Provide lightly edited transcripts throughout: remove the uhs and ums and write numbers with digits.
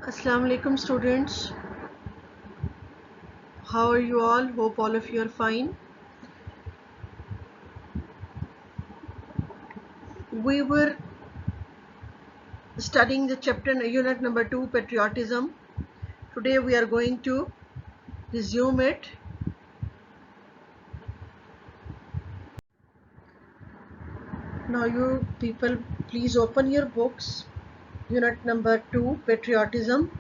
Assalamu alaikum students. How are you all? Hope all of you are fine. We were studying the chapter unit number 2, patriotism. Today we are going to resume it. Now you people please open your books. Unit number 2, patriotism.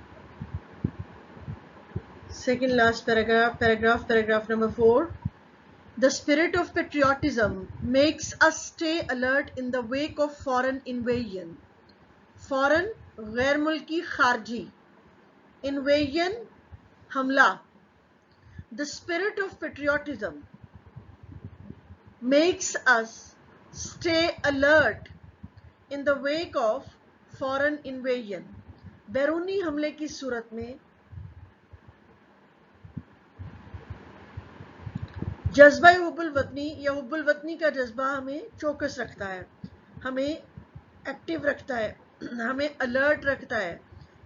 Second last paragraph number 4. The spirit of patriotism makes us stay alert in the wake of foreign invasion. Foreign गैर मुल्की खारजी, invasion हमला. The spirit of patriotism makes us stay alert in the wake of foreign invasion. बैरूनी हमले की सूरत में जज्बा हुब्बुल वतनी या हुब्बुल वतनी का जज्बा हमें चौकस रखता है, हमें एक्टिव रखता है, हमें अलर्ट रखता है.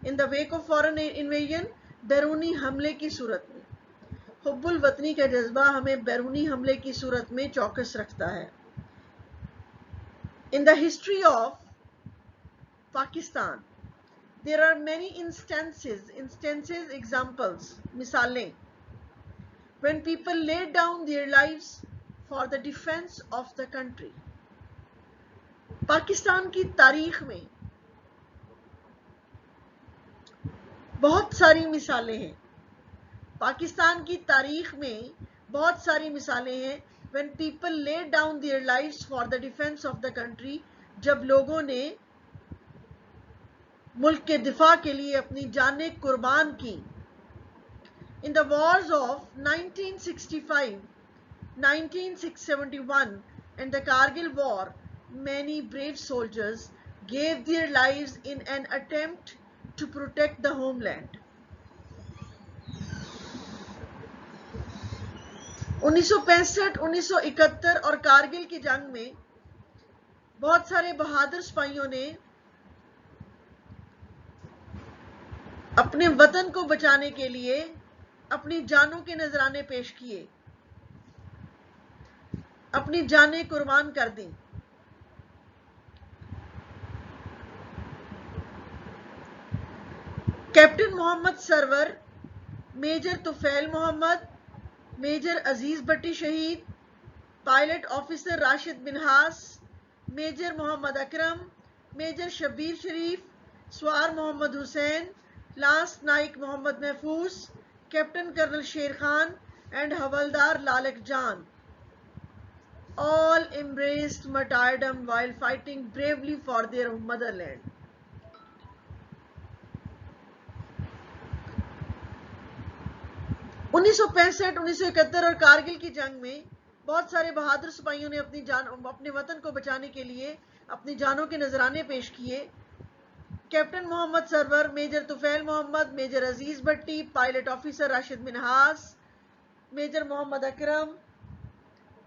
In the wake of foreign invasion, बैरूनी हमले की सूरत में हुब्बुल वतनी का जज्बा हमें बैरूनी हमले की सूरत में चौकस रखता है. In the history of Pakistan there are many instances examples, मिसालें, when people laid down their lives for the defense of the country. Pakistan की तारीख में बहुत सारी मिसालें हैं. पाकिस्तान की तारीख में बहुत सारी मिसालें हैं. when people laid down their lives for the defense of the country, जब लोगों ने मुल्क के दिफा के लिए अपनी जानें कुर्बान की. In the wars of 1965, 1971 and the Kargil war, many brave soldiers gave their lives in an attempt to protect the homeland. 1965, 1971 और कारगिल की जंग में बहुत सारे बहादुर सिपाहियों ने अपने वतन को बचाने के लिए अपनी जानों के नजराने पेश किए, अपनी जानें कुर्बान कर दी. Captain Mohammad Sarwar, major Tufail Mohammad, major Aziz Bhatti शहीद, pilot officer Rashid Minhas, major Mohammad Akram, major Shabbir Sharif, सवार Mohammad Hussain, lance Naik Mohammad Mahfuz, captain colonel शेर खान and हवलदार लालक जान, all embraced martyrdom while fighting bravely for their motherland. उन्नीस सौ 1971 और कारगिल की जंग में बहुत सारे बहादुर सिपाहियों ने अपने वतन को बचाने के लिए अपनी जानों के नजराने पेश किए. Captain Mohammad Sarwar, major Tufail Mohammad, major Aziz Bhatti, pilot officer Rashid Minhas, major Mohammad Akram,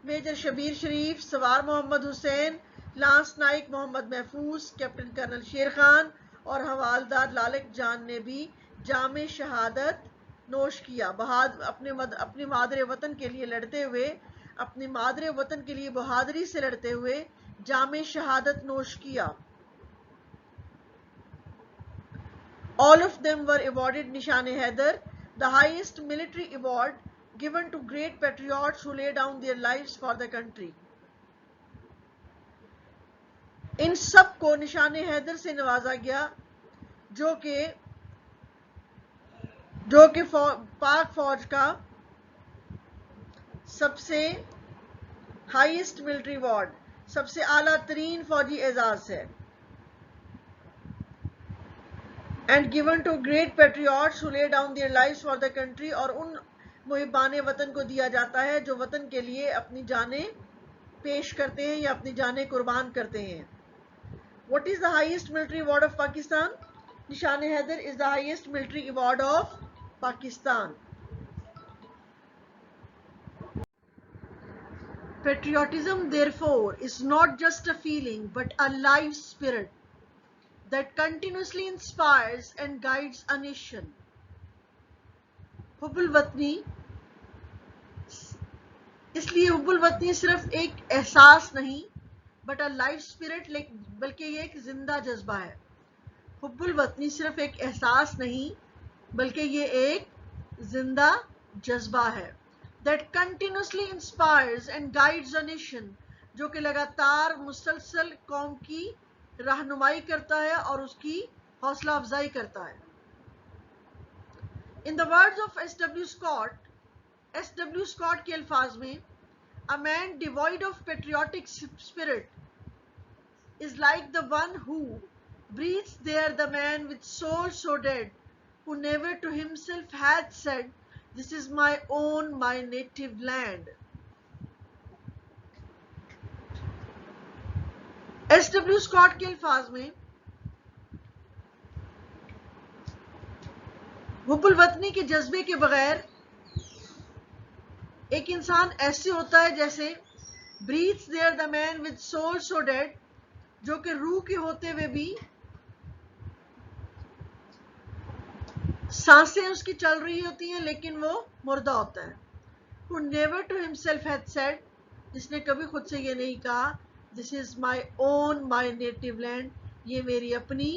major Shabbir Sharif, सवार Mohammad Hussain, lance Naik Mohammad Mahfuz, captain colonel शेर खान और हवालदार लालक जान ने भी जामे शहादत नोश किया. अपने मादरे वतन के लिए लड़ते हुए, अपनी मादरे वतन के लिए बहादुरी से लड़ते हुए जामे शहादत नोश किया. All of them were awarded Nishan-e-Haider, the highest military award given to great patriots who lay down their lives for the country. इन सब को निशान-ए-हैदर से नवाजा गया, जो कि पाक फौज का सबसे हाईएस्ट मिलिट्री अवार्ड, सबसे आला तरीन फौजी एजाज है. and given to great patriots who lay down their lives for the country, और उन मुहिबाने वतन को दिया जाता है जो वतन के लिए अपनी जानें पेश करते हैं या अपनी जानें कुर्बान करते हैं. What is the highest military award of Pakistan? Nishan-e-Haider is the highest military award of Pakistan. Patriotism, therefore, is not just a feeling but a life spirit that continuously inspires and guides a nation. हुब्बुल वतनी, इसलिए हुब्बुल वतनी सिर्फ एक एहसास नहीं but a life spirit, बल्कि ये एक जिंदा जज्बा है. हुब्बुल वतनी सिर्फ एक एहसास नहीं बल्कि ये एक जिंदा जज्बा है. That continuously inspires and guides a nation, जो कि लगातार मुसलसल कौम की रहनुमाई करता है और उसकी हौसला अफजाई करता है. In the words of S W. Scott के अल्फाज में, a man devoid of patriotic spirit is like the one who breathes there, the man with soul so dead, who never to himself hath said, this is my own, my native land. S.W. Scott के अल्फाज में, हुब्बुल वतनी के जज्बे के बगैर एक इंसान ऐसे होता है जैसे breathes there the man with soul so dead, जो कि रूह के होते हुए भी सांसें उसकी चल रही होती हैं लेकिन वो मुर्दा होता है. Who never to himself had said, जिसने कभी खुद से ये नहीं कहा, this is my own, my native land, ये मेरी अपनी,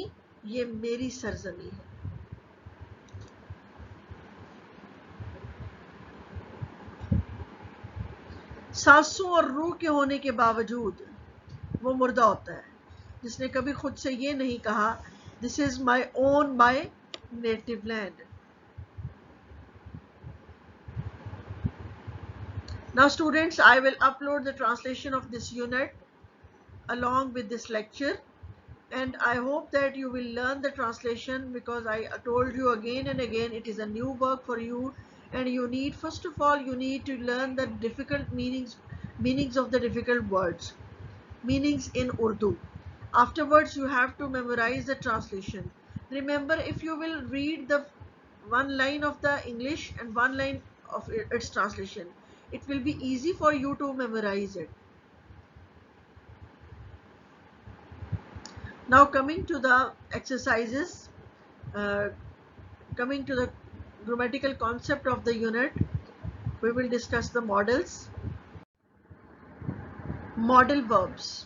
ये मेरी सरजमी है. सांसों और रूह के होने के बावजूद वो मुर्दा होता है, जिसने कभी खुद से ये नहीं कहा, this is my own, my native land. Now students, I will upload the translation of this unit along with this lecture, and I hope that you will learn the translation, because I told you again and again it is a new work for you, and you need, first of all, you need to learn the difficult meanings of the difficult words, meanings in Urdu. Afterwards you have to memorize the translation. Remember, if you will read the one line of the English and one line of its translation, it will be easy for you to memorize it. Now coming to the exercises, coming to the grammatical concept of the unit, we will discuss the models. Model verbs.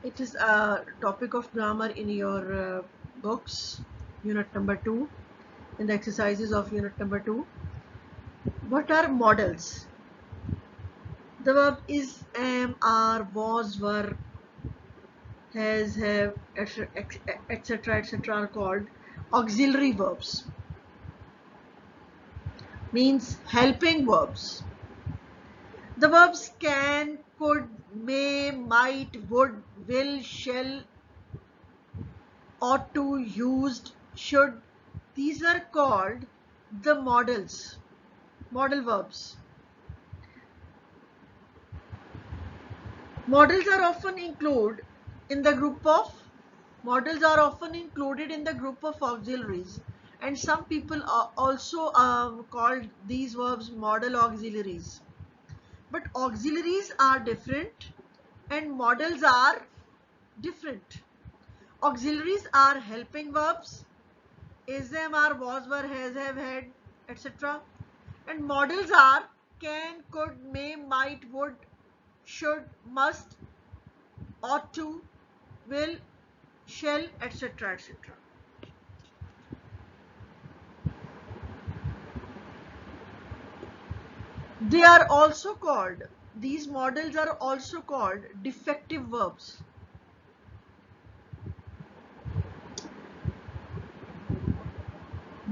It is a topic of grammar in your books, unit number 2, in the exercises of unit number 2. What are models? The verb is, am, are, was, were, has, have, etc. are called auxiliary verbs. Means helping verbs. The verbs can, could, may, might, would, will, shall, ought to, used, should. These are called the models, model verbs. Models are often included in the group of auxiliaries, and some people are also called these verbs model auxiliaries. But auxiliaries are different and models are different. Auxiliaries are helping verbs, is, am, are, was, were, has, have, had, etc. And models are can, could, may, might, would, should, must, ought to, will, shall, etc. etc. They are also called, these models are also called defective verbs.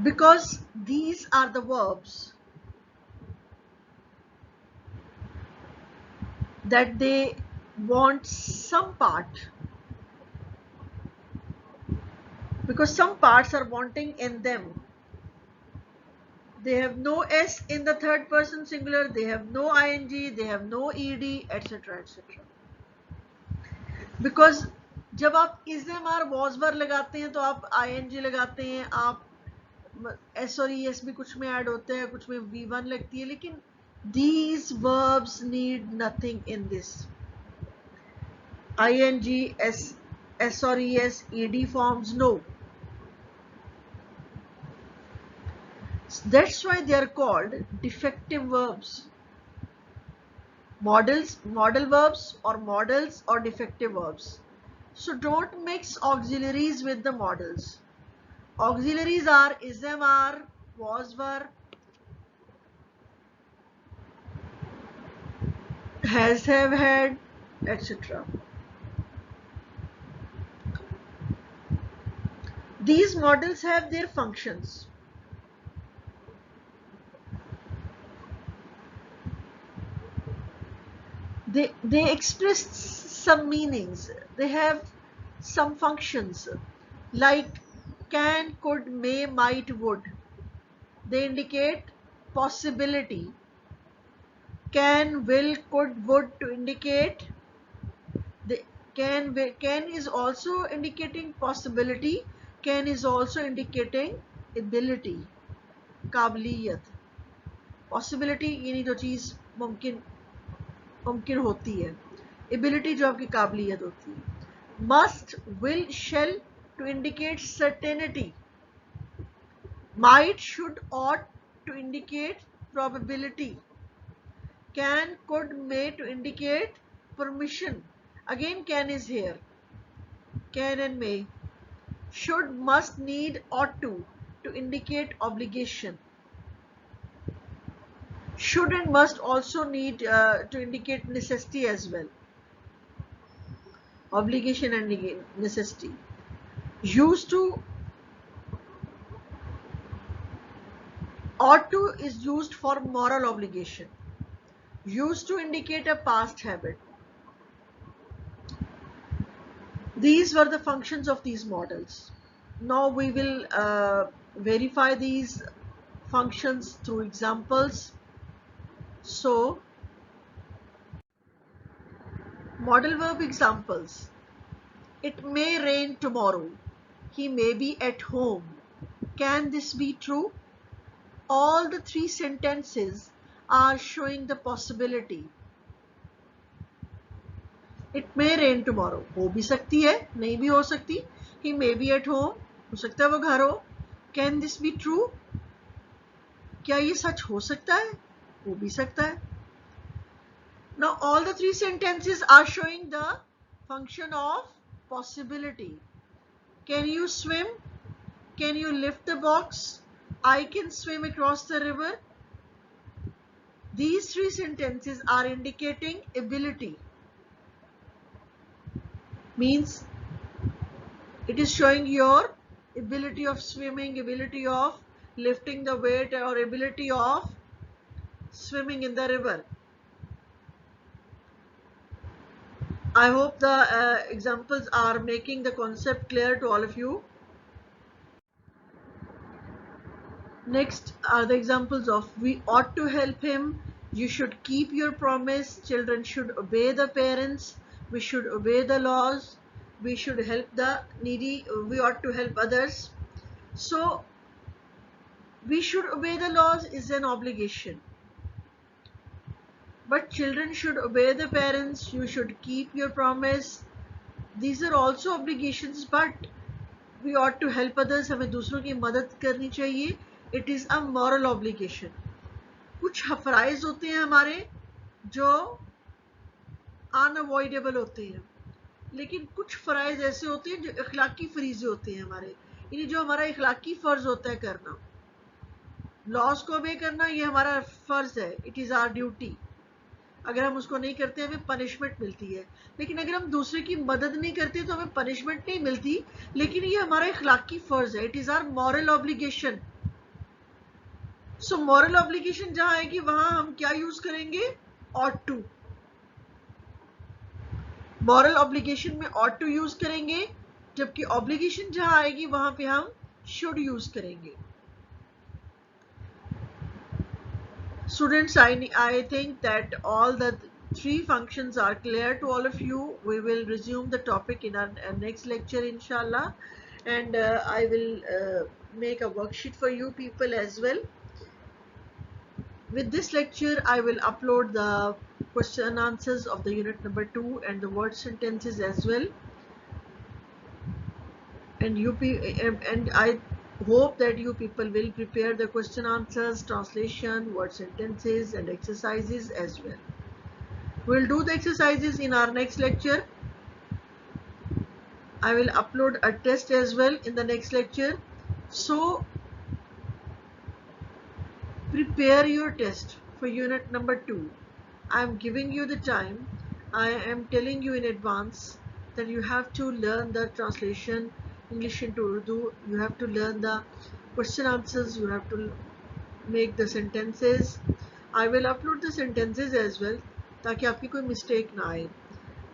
Because these are the verbs that they want some part, because some parts are wanting in them. They have no s in the third person singular, they have no ing, they have no ed, etc. etc. Because जब आप is, am, are, was, were लगाते हैं तो आप ing लगाते हैं, आप s और es भी कुछ में ऐड होते हैं, कुछ में v1 लगती है, लेकिन these verbs need nothing in this. ing, s S or ES, ED forms? No. That's why they are called defective verbs. Modal verbs or modals or defective verbs. So don't mix auxiliaries with the modals. Auxiliaries are is, am, are, was, were, has, have, had, etc. These modals have their functions. They express some meanings. They have some functions like can, could, may, might, would. They indicate possibility. Can, will, could, would to indicate the can is also indicating possibility. Can is also indicating ability, काबिलियत. Possibility यानी जो चीज़ मुमकिन मुमकिन होती है, ability जो आपकी काबिलियत होती है. Must, will, shall to indicate certainty. might, should, ought to indicate probability. Can, could, may to indicate permission. Again can is here. Can and may. Should, must, need, ought to indicate obligation. Should and must also need to indicate necessity as well. Obligation and necessity. Used to, ought to is used for moral obligation. Used to indicate a past habit. These were the functions of these models. Now we will verify these functions through examples. So, modal verb examples. It may rain tomorrow. He may be at home. Can this be true? All the three sentences are showing the possibility. It may rain tomorrow. हो भी सकती है, नहीं भी हो सकती. He may be at home. हो सकता है वो घर हो. Can this be true? क्या ये सच हो सकता है? हो भी सकता है. Now all the three sentences are showing the function of possibility. Can you swim? Can you lift the box? I can swim across the river. These three sentences are indicating ability. Means it is showing your ability of swimming, ability of lifting the weight, or ability of swimming in the river. I hope the examples are making the concept clear to all of you. Next are the examples of we ought to help him, you should keep your promise, children should obey the parents, we should obey the laws, we should help the needy, we ought to help others. So, we should obey the laws is an obligation. But children should obey the parents, you should keep your promise. These are also obligations, but we ought to help others, हमें दूसरों की मदद करनी चाहिए. It is a moral obligation. कुछ फराइज होते हैं हमारे जो अनअवॉइडेबल होते हैं, लेकिन कुछ फराइज ऐसे होते हैं जो इखलाकी फरीजे होते हैं हमारे, यानी जो हमारा इखलाकी फर्ज होता है करना. लॉज को ओबे करना ये हमारा फर्ज है. It is our duty. अगर हम उसको नहीं करते हमें पनिशमेंट मिलती है, लेकिन अगर हम दूसरे की मदद नहीं करते तो हमें पनिशमेंट नहीं मिलती, लेकिन ये हमारा इखलाकी फर्ज है. It is our moral obligation. So moral obligation जहां आएगी वहां हम क्या यूज करेंगे? ought to. मॉरल ऑब्लिगेशन में ought to यूज करेंगे, जबकि ऑब्लिगेशन जहां आएगी वहां पे हम should यूज करेंगे. Students, I think that all the three functions are clear to all of you. We will resume the topic in our next lecture, inshallah, and I will make a worksheet for you people as well. With this lecture, I will upload the question and answers of the unit number 2 and the word sentences as well. and I hope that you people will prepare the question answers, translation, word sentences and exercises as well. We'll do the exercises in our next lecture. I will upload a test as well in the next lecture. So prepare your test for unit number 2. I am giving you the time. I am telling you in advance that you have to learn the translation English into Urdu. You have to learn the question answers. You have to make the sentences. I will upload the sentences as well ताकि आपकी कोई mistake ना आए.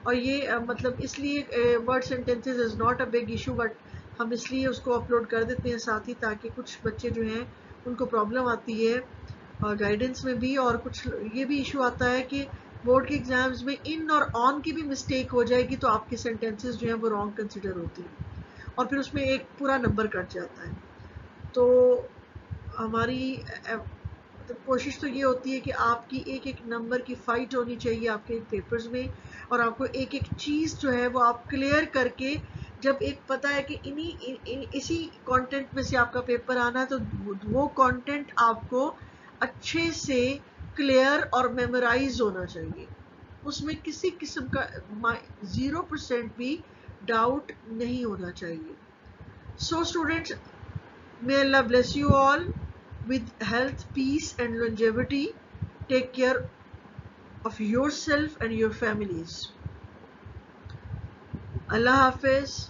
और ये मतलब इसलिए word sentences is not a big issue, but हम इसलिए उसको अपलोड कर देते हैं साथ ही ताकि कुछ बच्चे जो हैं उनको प्रॉब्लम आती है गाइडेंस में भी, और कुछ ये भी इशू आता है कि बोर्ड के एग्जाम्स में इन और ऑन की भी मिस्टेक हो जाएगी तो आपके सेंटेंसेस जो हैं वो रॉन्ग कंसिडर होती हैं और फिर उसमें एक पूरा नंबर कट जाता है. तो हमारी कोशिश तो ये होती है कि आपकी एक एक नंबर की फाइट होनी चाहिए आपके पेपर्स में, और आपको एक एक चीज़ जो है वो आप क्लियर करके, जब एक पता है कि इसी कंटेंट में से आपका पेपर आना है तो वो कंटेंट आपको अच्छे से क्लियर और मेमोराइज होना चाहिए, उसमें किसी किस्म का 0% भी डाउट नहीं होना चाहिए. So students, may Allah bless you all with health, peace and longevity. Take care of yourself and your families. Allah Hafiz.